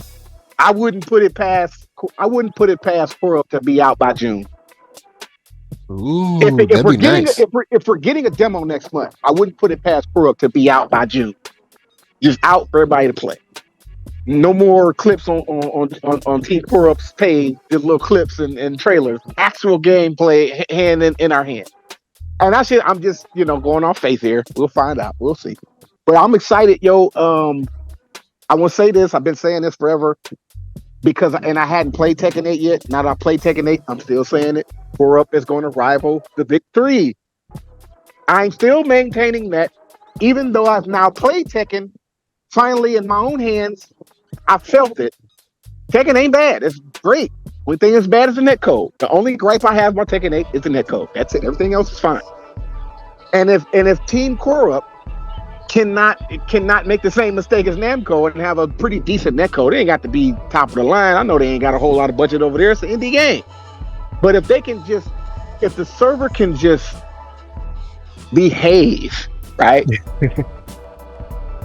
I wouldn't put it past Coreupt to be out by June. Ooh, that'd be nice. If we're getting a demo next month, I wouldn't put it past Coreupt to be out by June. Just out for everybody to play. No more clips on Team Coreupt's page, just little clips and trailers. Actual gameplay hand in our hand. And I'm just, going off faith here. We'll find out. We'll see. But I'm excited, yo. I want to say this. I've been saying this forever because I hadn't played Tekken 8 yet. Now that I played Tekken 8, I'm still saying it. Coreupt is going to rival the big three. I'm still maintaining that, even though I've now played Tekken, finally in my own hands, I felt it. Tekken ain't bad. It's great. Only thing that's bad is the netcode. The only gripe I have about Tekken 8 is the netcode. That's it. Everything else is fine. And if Team Coreupt cannot make the same mistake as Namco and have a pretty decent netcode, they ain't got to be top of the line. I know they ain't got a whole lot of budget over there. It's an indie game. But if the server can just behave, right?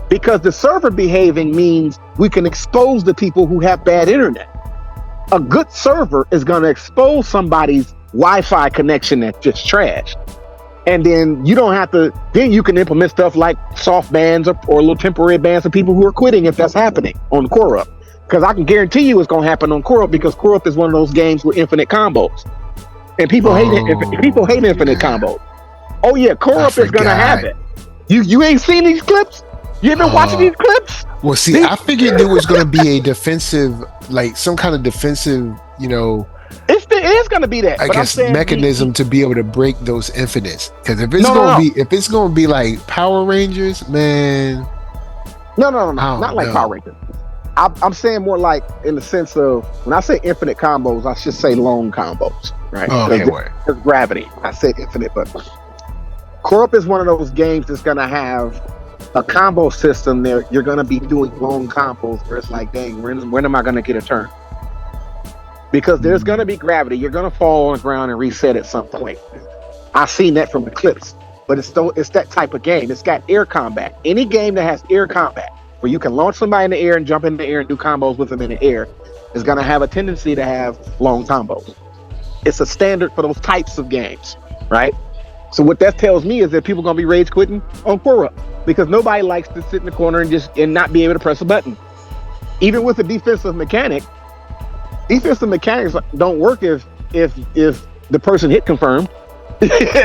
Because the server behaving means we can expose the people who have bad internet. A good server is going to expose somebody's Wi-Fi connection that's just trash. And then you don't have to, then you can implement stuff like soft bans or little temporary bans for people who are quitting if that's happening on Coreupt. Because I can guarantee you it's going to happen on Coreupt because Coreupt is one of those games with infinite combos. And people hate infinite combos. Oh yeah, Coreupt is going to have it. You ain't seen these clips? You ever watching these clips? Well, see, I figured there was going to be a defensive, like some kind of defensive, it is going to be that. I guess mechanism to be able to break those infinites. Because if it's going to be like Power Rangers, man. No. I Not don't like Power know. Rangers. I'm saying more like in the sense of when I say infinite combos, I should say long combos, right? Oh, okay, word. Because gravity. I said infinite, but Coreupt is one of those games that's gonna have a combo system there. You're gonna be doing long combos where it's like, dang, when am I gonna get a turn? Because there's gonna be gravity. You're gonna fall on the ground and reset at some point. I've seen that from the clips, but it's that type of game. It's got air combat. Any game that has air combat, where you can launch somebody in the air and jump in the air and do combos with them in the air, is gonna have a tendency to have long combos. It's a standard for those types of games, right? So what that tells me is that people are gonna be rage quitting on Coreupt because nobody likes to sit in the corner and not be able to press a button. Even with the defensive mechanics don't work if the person hit confirm.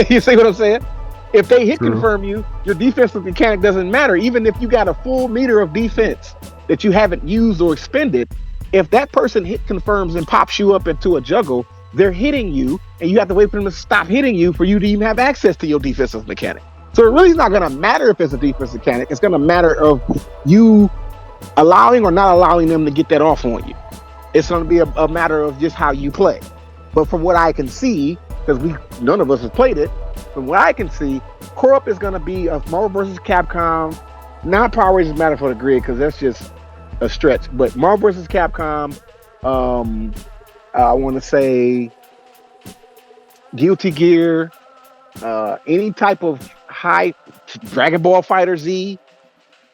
You see what I'm saying? If they hit confirm you, your defensive mechanic doesn't matter. Even if you got a full meter of defense that you haven't used or expended, if that person hit confirms and pops you up into a juggle, they're hitting you, and you have to wait for them to stop hitting you for you to even have access to your defensive mechanic. So it really is not going to matter if it's a defensive mechanic. It's going to matter of you allowing or not allowing them to get that off on you. It's going to be a matter of just how you play. But from what I can see, because none of us has played it, from what I can see, Coreupt is going to be a Marvel vs. Capcom, not Power Rangers Matter for the Grid, because that's just a stretch, but Marvel vs. Capcom, I want to say Guilty Gear, any type of high Dragon Ball Fighter Z,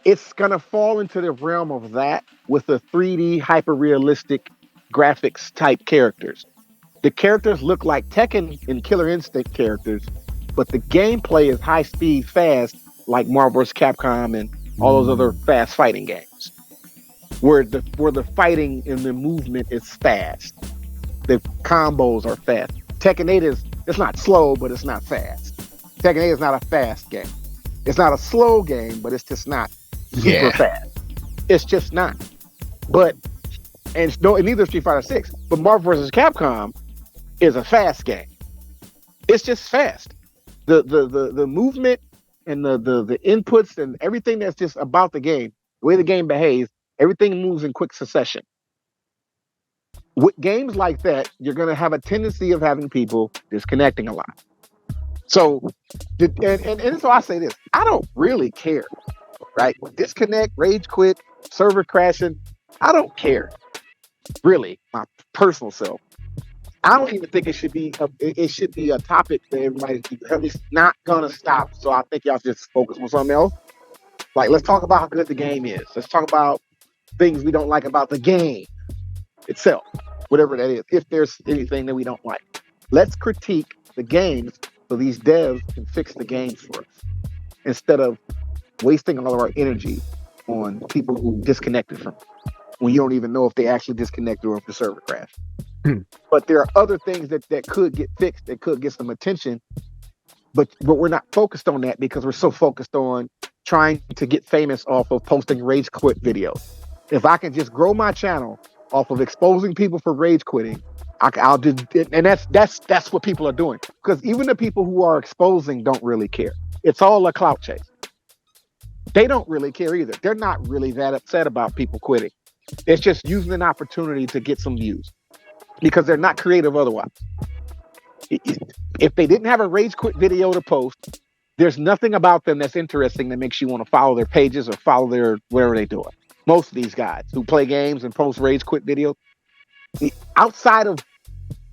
it's going to fall into the realm of that with the 3D hyper-realistic graphics type characters. The characters look like Tekken and Killer Instinct characters, but the gameplay is high speed, fast, like Marvel vs. Capcom and all those other fast fighting games, where the fighting and the movement is fast. The combos are fast. Tekken 8 it's not slow, but it's not fast. Tekken 8 is not a fast game. It's not a slow game, but it's just not super fast. It's just not. But and neither is Street Fighter 6. But Marvel vs. Capcom is a fast game. It's just fast. The movement and the inputs and everything that's just about the game, the way the game behaves, everything moves in quick succession. With games like that, you're going to have a tendency of having people disconnecting a lot. So, and so I say this, I don't really care, right? Disconnect, rage quit, server crashing, I don't care. Really, my personal self. I don't even think it should be a topic that everybody's at least not gonna stop. So I think y'all just focus on something else. Like, let's talk about how good the game is. Let's talk about things we don't like about the game itself, whatever that is. If there's anything that we don't like, let's critique the games so these devs can fix the games for us instead of wasting all of our energy on people who disconnected from it when you don't even know if they actually disconnected or if the server crashed. But there are other things that could get fixed, that could get some attention, but we're not focused on that because we're so focused on trying to get famous off of posting rage quit videos. If I can just grow my channel off of exposing people for rage quitting, I'll do it. And that's what people are doing, because even the people who are exposing don't really care. It's all a clout chase. They don't really care either. They're not really that upset about people quitting. It's just using an opportunity to get some views, because they're not creative otherwise. If they didn't have a rage quit video to post, there's nothing about them that's interesting that makes you want to follow their pages or follow their whatever they're doing. Most of these guys who play games and post rage quit videos, outside of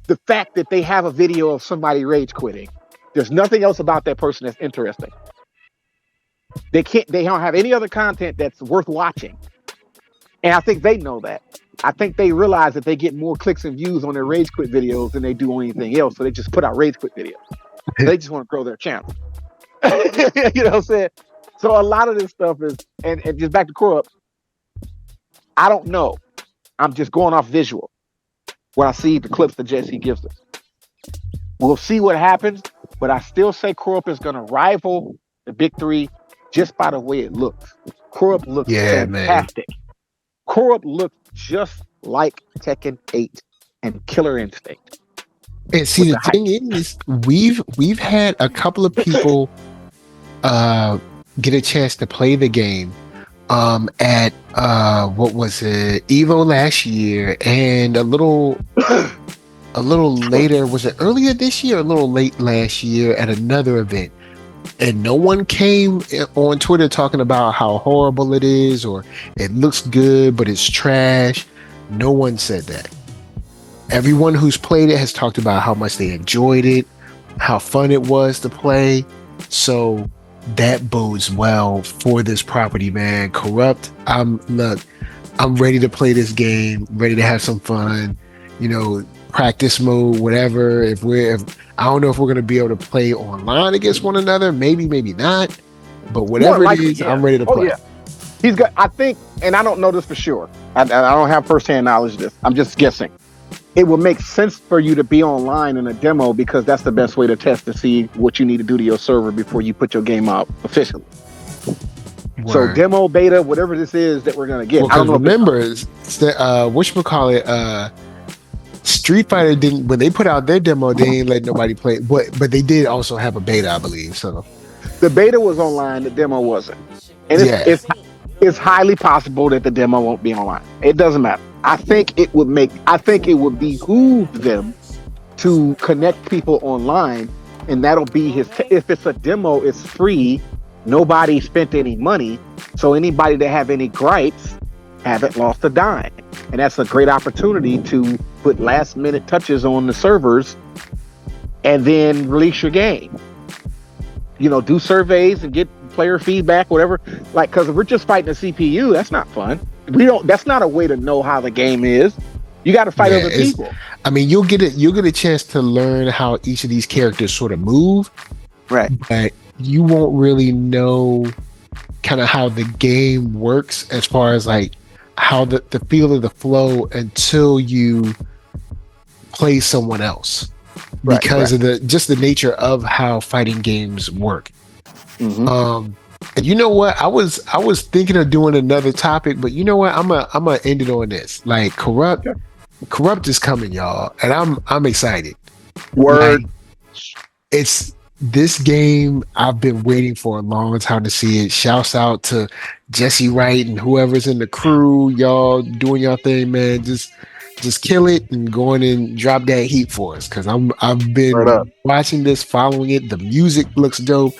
the fact that they have a video of somebody rage quitting, there's nothing else about that person that's interesting. They don't have any other content that's worth watching. And I think they know that. I think they realize that they get more clicks and views on their rage quit videos than they do on anything else. So they just put out rage quit videos. They just want to grow their channel. You know what I'm saying? So a lot of this stuff is, and just back to Coreupt, I don't know. I'm just going off visual when I see the clips that Jesse gives us. We'll see what happens, but I still say Coreupt is going to rival the big three just by the way it looks. Coreupt looks fantastic. Man. Coreupt looks just like Tekken 8 and Killer Instinct. And see, the thing is, we've had a couple of people get a chance to play the game at what was it, Evo last year, and a little later, was it earlier this year or a little late last year at another event? And no one came on Twitter talking about how horrible it is or it looks good but it's trash. No one said that. Everyone who's played it has talked about how much they enjoyed it, how fun it was to play. So that bodes well for this property, man. Coreupt, I'm ready to play this game, ready to have some fun, practice mode, whatever. If I don't know if we're gonna be able to play online against one another, maybe not. But whatever it is, I'm ready to play. Yeah. He's got, I think, and I don't know this for sure. I don't have firsthand knowledge of this. I'm just guessing. It will make sense for you to be online in a demo because that's the best way to test to see what you need to do to your server before you put your game out officially. Word. So demo, beta, whatever this is that we're gonna get. Well, I don't know. Remember, whatchamacallit, Street Fighter didn't, when they put out their demo, they didn't let nobody play. But they did also have a beta, I believe. So the beta was online, the demo wasn't, and it's highly possible that the demo won't be online. It doesn't matter. I think it would behoove them to connect people online, and that'll be if it's a demo, it's free. Nobody spent any money, so anybody that have any gripes haven't lost a dime, and that's a great opportunity to put last minute touches on the servers, and then release your game. Do surveys and get player feedback, whatever. Like, because if we're just fighting a CPU, that's not fun. That's not a way to know how the game is. You got to fight other people. I mean, you'll get a chance to learn how each of these characters sort of move, right? But you won't really know kind of how the game works as far as like how the feel of the flow until you play someone else, because of the nature of how fighting games work. Mm-hmm. And you know what? I was thinking of doing another topic, but you know what? I'm gonna end it on this. Like Coreupt is coming, y'all, and I'm excited. Word. Like, it's this game I've been waiting for a long time to see it. Shouts out to Jesse Wright and whoever's in the crew, y'all doing y'all thing, man. Just kill it and go in and drop that heat for us, because I've been watching this, following it. The music looks dope.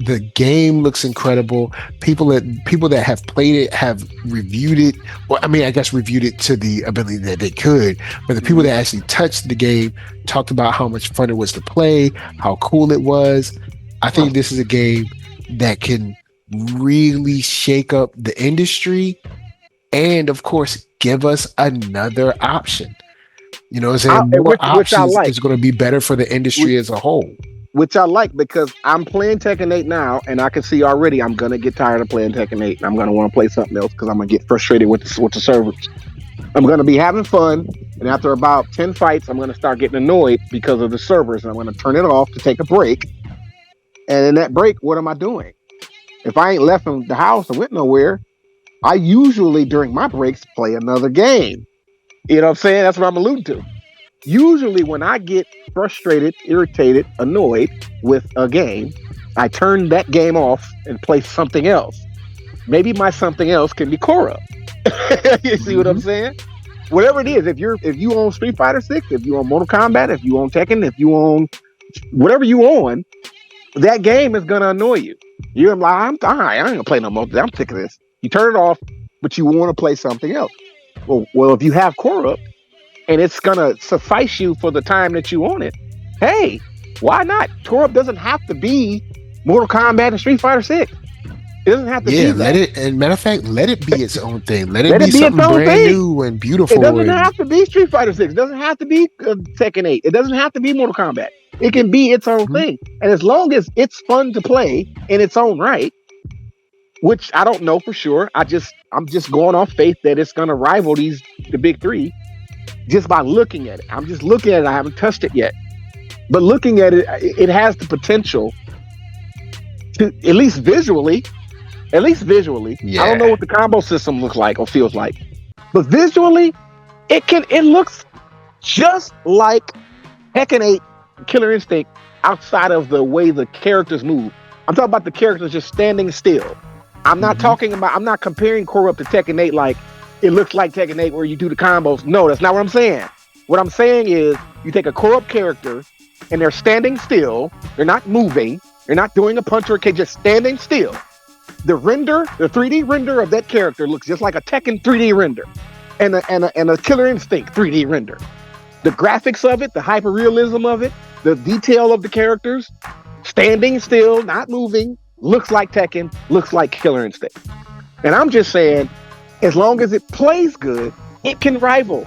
The game looks incredible. People that have played it have reviewed it. Well, I mean, I guess reviewed it to the ability that they could, but the people that actually touched the game talked about how much fun it was to play, how cool it was. I think this is a game that can really shake up the industry and, of course, give us another option. You know what I'm saying? More options is going to be better for the industry as a whole. Which I like, because I'm playing Tekken 8 now, and I can see already I'm going to get tired of playing Tekken 8, and I'm going to want to play something else because I'm going to get frustrated with the servers. I'm going to be having fun, and after about 10 fights, I'm going to start getting annoyed because of the servers, and I'm going to turn it off to take a break. And in that break, what am I doing? If I ain't left the house or went nowhere, I usually, during my breaks, play another game. You know what I'm saying? That's what I'm alluding to. Usually when I get frustrated, irritated, annoyed with a game, I turn that game off and play something else. Maybe my something else can be Coreupt. You see what I'm saying? Whatever it is, if you own Street Fighter 6, if you own Mortal Kombat, if you own Tekken, if you own whatever you own, that game is gonna annoy you. You're like, I'm all right, I ain't gonna play no more. I'm sick of this. You turn it off, but you want to play something else. Well, if you have Coreupt, and it's gonna suffice you for the time that you own it, hey, why not? Coreupt doesn't have to be Mortal Kombat and Street Fighter 6. It doesn't have to be that. Let it, and matter of fact, let it be its own thing. Let it be something brand new and beautiful. It doesn't have to be Street Fighter 6. It doesn't have to be Tekken 8. It doesn't have to be Mortal Kombat. It can be its own thing. And as long as it's fun to play in its own right, which I don't know for sure, I'm just going off faith that it's gonna rival the big three. Just by looking at it. I'm just looking at it. I haven't touched it yet. But looking at it, it has the potential to, at least visually, I don't know what the combo system looks like or feels like. But visually, it looks just like Tekken 8 Killer Instinct outside of the way the characters move. I'm talking about the characters just standing still. I'm not talking about. I'm not comparing Coreupt to Tekken 8 like it looks like Tekken 8 where you do the combos. No, that's not what I'm saying. What I'm saying is you take a Coreupt character and they're standing still. They're not moving. They're not doing a punch or a kick. Just standing still. The render, the 3D render of that character looks just like a Tekken 3D render, and a Killer Instinct 3D render. The graphics of it, the hyperrealism of it, the detail of the characters, standing still, not moving, looks like Tekken, looks like Killer Instinct. And I'm just saying, as long as it plays good, it can rival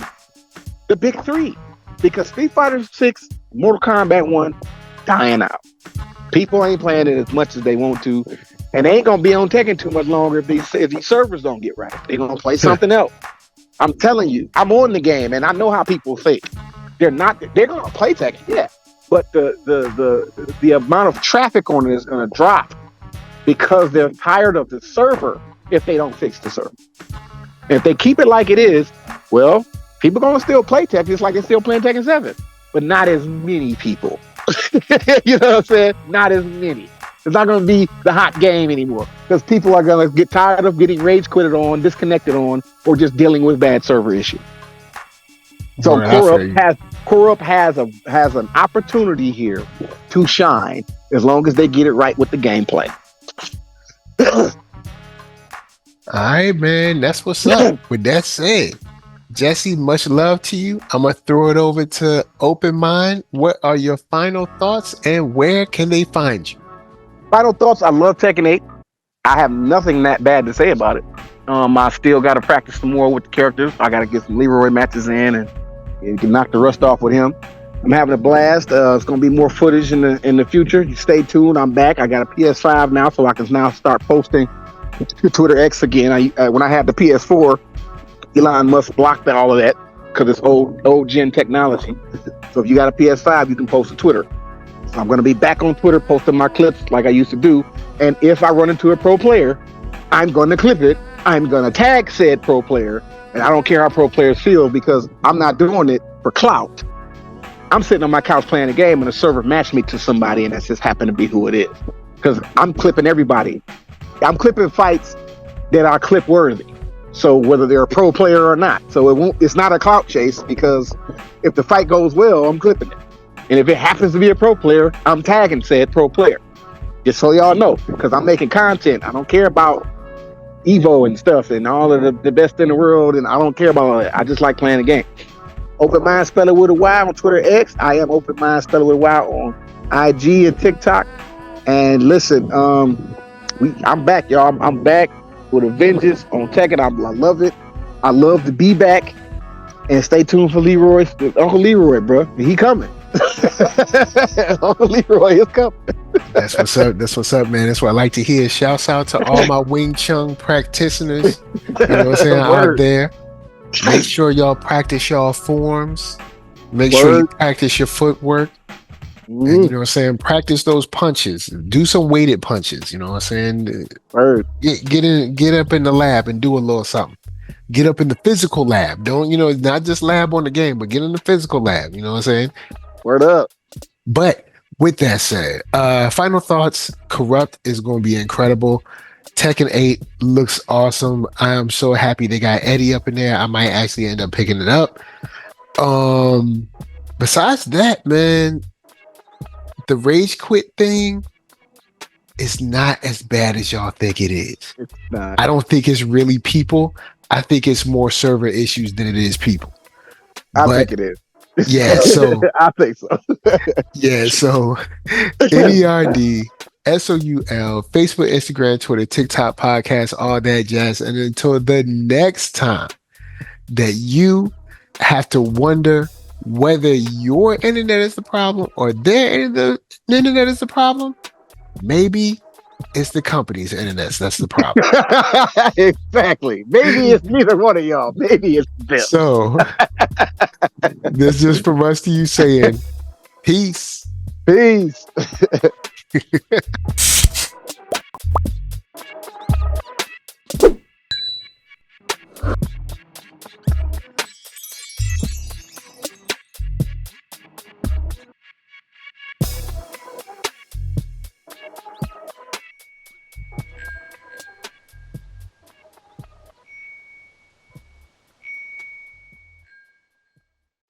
the big three. Because Street Fighter 6, Mortal Kombat 1, dying out. People ain't playing it as much as they want to. And they ain't going to be on Tekken too much longer if these servers don't get right. They're going to play something else. I'm telling you, I'm on the game and I know how people think. They're going to play Tekken, yeah. But the amount of traffic on it is going to drop because they're tired of the server if they don't fix the server. And if they keep it like it is, well, people are going to still play Tekken just like they're still playing Tekken 7. But not as many people. You know what I'm saying? Not as many. It's not going to be the hot game anymore because people are going to get tired of getting rage quitted on, disconnected on, or just dealing with bad server issues. So Coreupt has an opportunity here to shine as long as they get it right with the gameplay. All right, man. That's what's up. With that said, Jesse, much love to you. I'm going to throw it over to Open Mind. What are your final thoughts and where can they find you? Final thoughts. I love Tekken 8. I have nothing that bad to say about it. I still got to practice some more with the characters. I got to get some Leroy matches in and can knock the rust off with him. I'm having a blast. It's going to be more footage in the future. You stay tuned. I'm back. I got a PS5 now, so I can now start posting to Twitter X again. When I had the PS4, Elon Musk blocked all of that because it's old gen technology. So if you got a PS5, you can post to Twitter. So I'm going to be back on Twitter posting my clips like I used to do. And if I run into a pro player, I'm going to clip it. I'm going to tag said pro player. And I don't care how pro players feel because I'm not doing it for clout. I'm sitting on my couch playing a game and a server matched me to somebody and that's just happened to be who it is. Because I'm clipping everybody. I'm clipping fights that are clip worthy. So whether they're a pro player or not. So it's not a clout chase because if the fight goes well, I'm clipping it. And if it happens to be a pro player, I'm tagging said pro player. Just so y'all know, because I'm making content. I don't care about Evo and stuff and all of the best in the world, and I don't care about all that. I just like playing the game. Open Mind, spell it with a Y on Twitter X. I am Open Mind, spell it with a Y on IG and TikTok. And listen, I'm back, y'all. I'm back with a vengeance on Tekken. I love it. I love to be back. And stay tuned for Leroy, Uncle Leroy, bro. He coming. Uncle Leroy is coming. That's what's up. That's what's up, man. That's what I like to hear. Shouts out to all my Wing Chun practitioners. You know what I'm saying? Out there. Make sure y'all practice y'all forms. Make sure you practice your footwork. And, you know what I'm saying? Practice those punches. Do some weighted punches. You know what I'm saying? Get up in the lab and do a little something. Get up in the physical lab. Don't, not just lab on the game, but get in the physical lab. You know what I'm saying? Word up. But with that said, final thoughts. Coreupt is going to be incredible. Tekken 8 looks awesome. I am so happy they got Eddie up in there. I might actually end up picking it up. Besides that, man, the rage quit thing is not as bad as y'all think it is. It's not. I don't think it's really people. I think it's more server issues than it is people. I think it is. Yeah, so I think so. Yeah, so NERDSoul, Facebook, Instagram, Twitter, TikTok, podcast, all that jazz. And until the next time that you have to wonder whether your internet is the problem or their internet is the problem, maybe it's the company's internet that's the problem. Exactly. Maybe it's neither one of y'all. Maybe it's them. So this is just from us to you saying peace. Peace.